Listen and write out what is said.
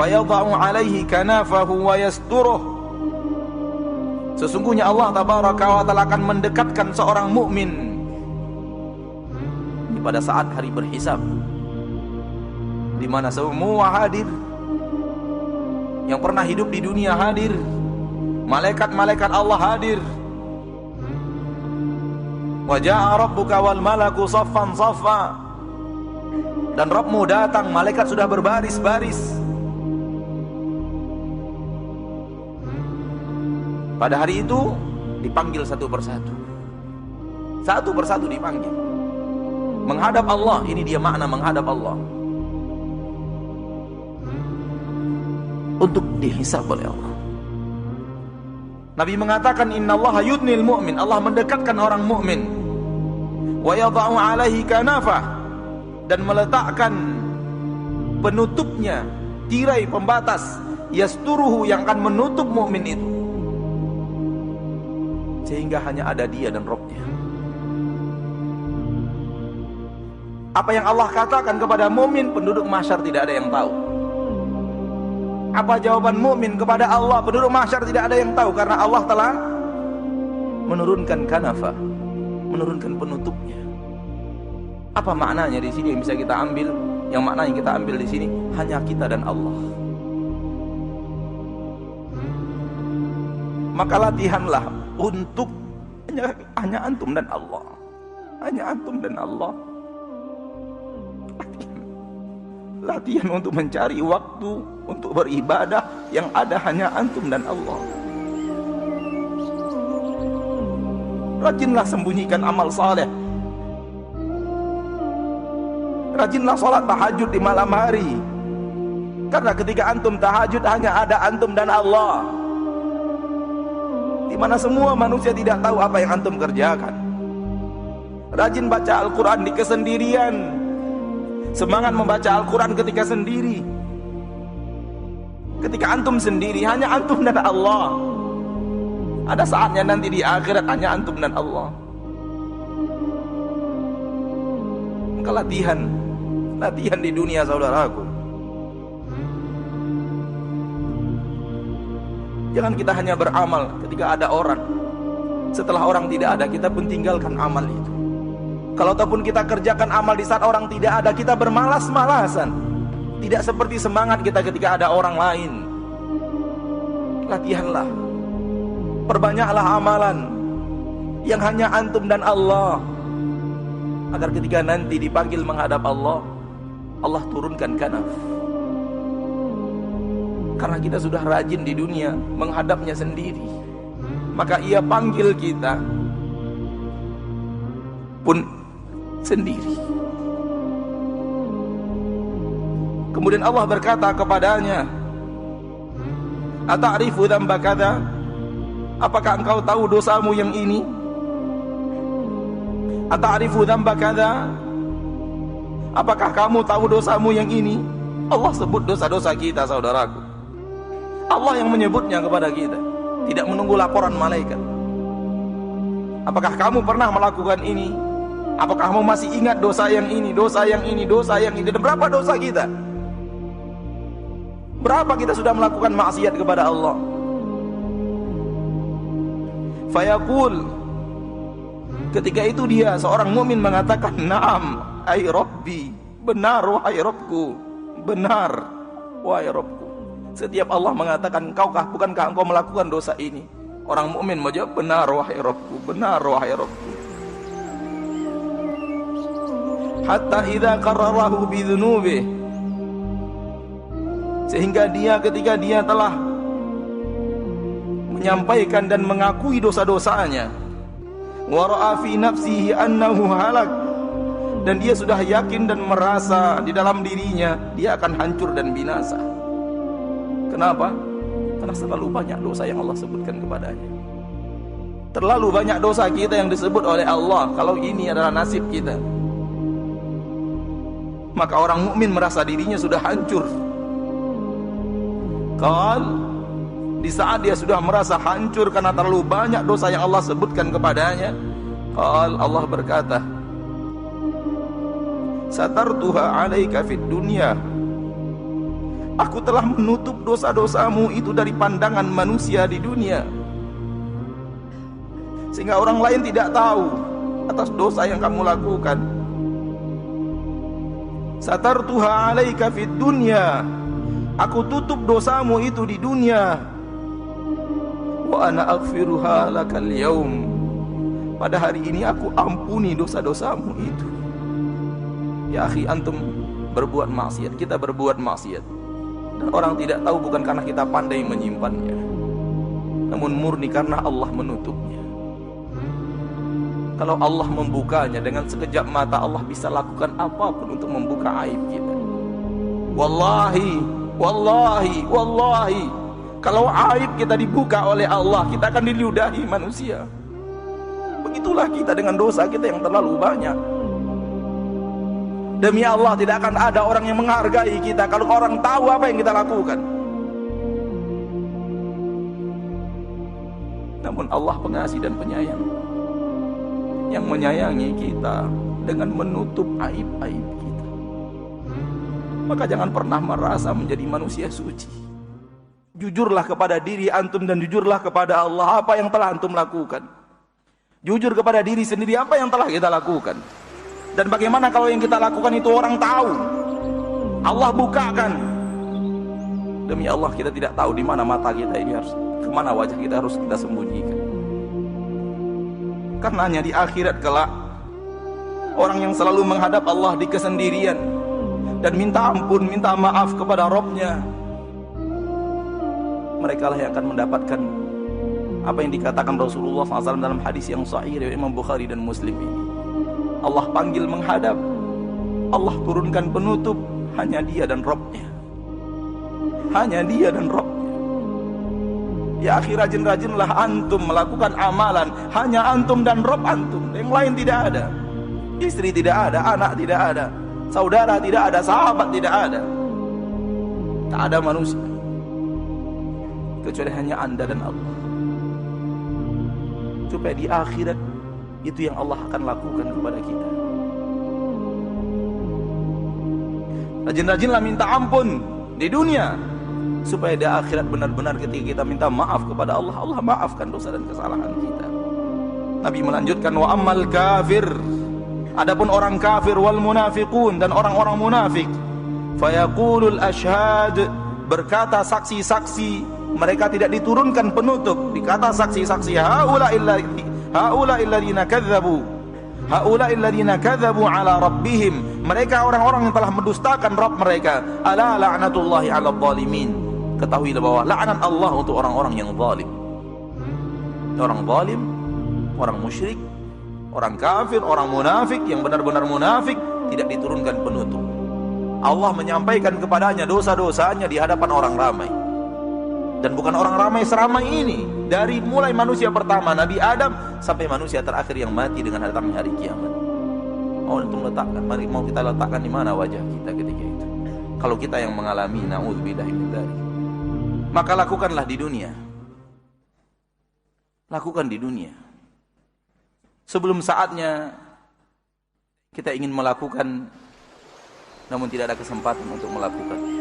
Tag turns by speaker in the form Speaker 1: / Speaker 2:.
Speaker 1: fayadha'u 'alaihi kanafahu wa yasturuh. Sesungguhnya Allah tabaraka wa taala akan mendekatkan seorang mukmin pada saat hari berhisab, di mana semua hadir, yang pernah hidup di dunia hadir, malaikat-malaikat Allah hadir. Wa jaa'a rabbuka wal malaku saffan saffa, dan Rabbmu datang, malaikat sudah berbaris-baris. Pada hari itu dipanggil satu persatu, satu persatu dipanggil menghadap Allah. Ini dia makna menghadap Allah, untuk dihisab oleh Allah. Nabi mengatakan innallaha yudnil mu'min, Allah mendekatkan orang mukmin, wa yadha'u 'alaihi kanafah, dan meletakkan penutupnya, tirai pembatas, yasturuhu, yang akan menutup mukmin itu, sehingga hanya ada dia dan Rabbnya. Apa yang Allah katakan kepada mukmin, penduduk mahsyar tidak ada yang tahu. Apa jawaban mukmin kepada Allah, penduduk mahsyar tidak ada yang tahu, karena Allah telah menurunkan kanafa, menurunkan penutupnya. Apa maknanya di sini yang bisa kita ambil? Yang makna yang kita ambil di sini hanya kita dan Allah. Maka latihanlah untuk hanya antum dan Allah, hanya antum dan Allah. Latihan untuk mencari waktu untuk beribadah yang ada hanya antum dan Allah. Rajinlah sembunyikan amal saleh. Rajinlah sholat tahajud di malam hari, karena ketika antum tahajud hanya ada antum dan Allah, di mana semua manusia tidak tahu apa yang antum kerjakan. Rajin baca Al-Quran di kesendirian. Semangat membaca Al-Quran ketika sendiri. Ketika antum sendiri hanya antum dan Allah. Ada saatnya nanti di akhirat hanya antum dan Allah. Maka latihan di dunia, saudaraku. Jangan kita hanya beramal ketika ada orang. Setelah orang tidak ada, kita pun tinggalkan amal itu. Kalau ataupun kita kerjakan amal di saat orang tidak ada, kita bermalas-malasan. Tidak seperti semangat kita ketika ada orang lain. Latihanlah, perbanyaklah amalan yang hanya antum dan Allah, agar ketika nanti dipanggil menghadap Allah, Allah turunkan kanaf. Karena kita sudah rajin di dunia menghadapnya sendiri, maka ia panggil kita pun sendiri. Kemudian Allah berkata kepadanya, ata'rifu dzamba kadza, apakah engkau tahu dosamu yang ini? Ata'rifu dzamba kadza, apakah kamu tahu dosamu yang ini? Allah sebut dosa-dosa kita, saudaraku. Allah yang menyebutnya kepada kita, tidak menunggu laporan malaikat. Apakah kamu pernah melakukan ini? Apakah kamu masih ingat dosa yang ini, dosa yang ini, dosa yang ini? Dan berapa dosa kita? Berapa kita sudah melakukan maksiat kepada Allah? Fayaqul, ketika itu dia, seorang mukmin mengatakan, na'am, ay Rabbi, benar wahai Rabbku, benar wahai Rabbku. Setiap Allah mengatakan, bukankah engkau melakukan dosa ini? Orang mukmin menjawab, benar wahai Rabbku, benar wahai Rabbku. Hatta idza qarrarahu bidzunubi, sehingga dia ketika dia telah menyampaikan dan mengakui dosa-dosanya, wa ra'a fi nafsihi annahu halak, dan dia sudah yakin dan merasa di dalam dirinya dia akan hancur dan binasa. Kenapa? Karena terlalu banyak dosa yang Allah sebutkan kepadanya. Terlalu banyak dosa kita yang disebut oleh Allah. Kalau ini adalah nasib kita, maka orang mukmin merasa dirinya sudah hancur. Di saat dia sudah merasa hancur karena terlalu banyak dosa yang Allah sebutkan kepadanya, Allah berkata, satartuha alaika fid dunya, Aku telah menutup dosa-dosamu itu dari pandangan manusia di dunia, sehingga orang lain tidak tahu atas dosa yang kamu lakukan. Satartuha 'alaika fid dunya, aku tutup dosamu itu di dunia. Wa ana aghfiruha lakal yaum, pada hari ini aku ampuni dosa-dosamu itu. Ya akhi, antum berbuat maksiat, kita berbuat maksiat, dan orang tidak tahu bukan karena kita pandai menyimpannya, namun murni karena Allah menutupnya. Kalau Allah membukanya, dengan sekejap mata Allah bisa lakukan apapun untuk membuka aib kita. Wallahi, wallahi, wallahi, kalau aib kita dibuka oleh Allah, kita akan diludahi manusia. Begitulah kita dengan dosa kita yang terlalu banyak. Demi Allah, tidak akan ada orang yang menghargai kita kalau orang tahu apa yang kita lakukan. Namun Allah pengasih dan penyayang, yang menyayangi kita dengan menutup aib-aib kita. Maka jangan pernah merasa menjadi manusia suci. Jujurlah kepada diri antum dan jujurlah kepada Allah apa yang telah antum lakukan. Jujur kepada diri sendiri apa yang telah kita lakukan. Dan bagaimana kalau yang kita lakukan itu orang tahu, Allah bukakan. Demi Allah, kita tidak tahu di mana mata kita ini harus, kemana wajah kita harus kita sembunyikan. Karena hanya di akhirat kelak, orang yang selalu menghadap Allah di kesendirian dan minta ampun, minta maaf kepada Rabb-Nya, mereka lah yang akan mendapatkan apa yang dikatakan Rasulullah SAW dalam hadis yang sahih dari Imam Bukhari dan Muslim ini. Allah panggil menghadap, Allah turunkan penutup, hanya Dia dan Rabb-Nya, hanya Dia dan Rabb-Nya. Ya akhi, rajin-rajinlah antum melakukan amalan, hanya antum dan Rabb antum, yang lain tidak ada. Istri tidak ada, anak tidak ada, saudara tidak ada, sahabat tidak ada, tak ada manusia kecuali hanya anda dan Allah. Supaya di akhirat itu yang Allah akan lakukan kepada kita. Rajin-rajinlah minta ampun di dunia, supaya di akhirat benar-benar ketika kita minta maaf kepada Allah, Allah maafkan dosa dan kesalahan kita. Nabi melanjutkan, wa ammal kafir, adapun orang kafir, wal munafiqun, dan orang-orang munafik, fayaqulul ashhad, berkata saksi-saksi, mereka tidak diturunkan penutup, dikata saksi-saksi, haula'i alladziina kadzdzabu, haula'i alladziina kadzdzabu ala rabbihim, mereka orang-orang yang telah mendustakan Rabb mereka. Ala la'natullahi 'alal zalimin, ketahuilah bahwa laknat Allah untuk orang-orang yang zalim. Orang zalim, orang musyrik, orang kafir, orang munafik, yang benar-benar munafik tidak diturunkan penutup. Allah menyampaikan kepadanya dosa-dosanya di hadapan orang ramai. Dan bukan orang ramai seramai ini, dari mulai manusia pertama Nabi Adam sampai manusia terakhir yang mati dengan datangnya hari kiamat. Mau kita letakkan di mana wajah kita ketika itu? Kalau kita yang mengalami, na'udzubillahi min dzalik. Maka lakukanlah di dunia. Lakukan di dunia. Sebelum saatnya kita ingin melakukan, namun tidak ada kesempatan untuk melakukan.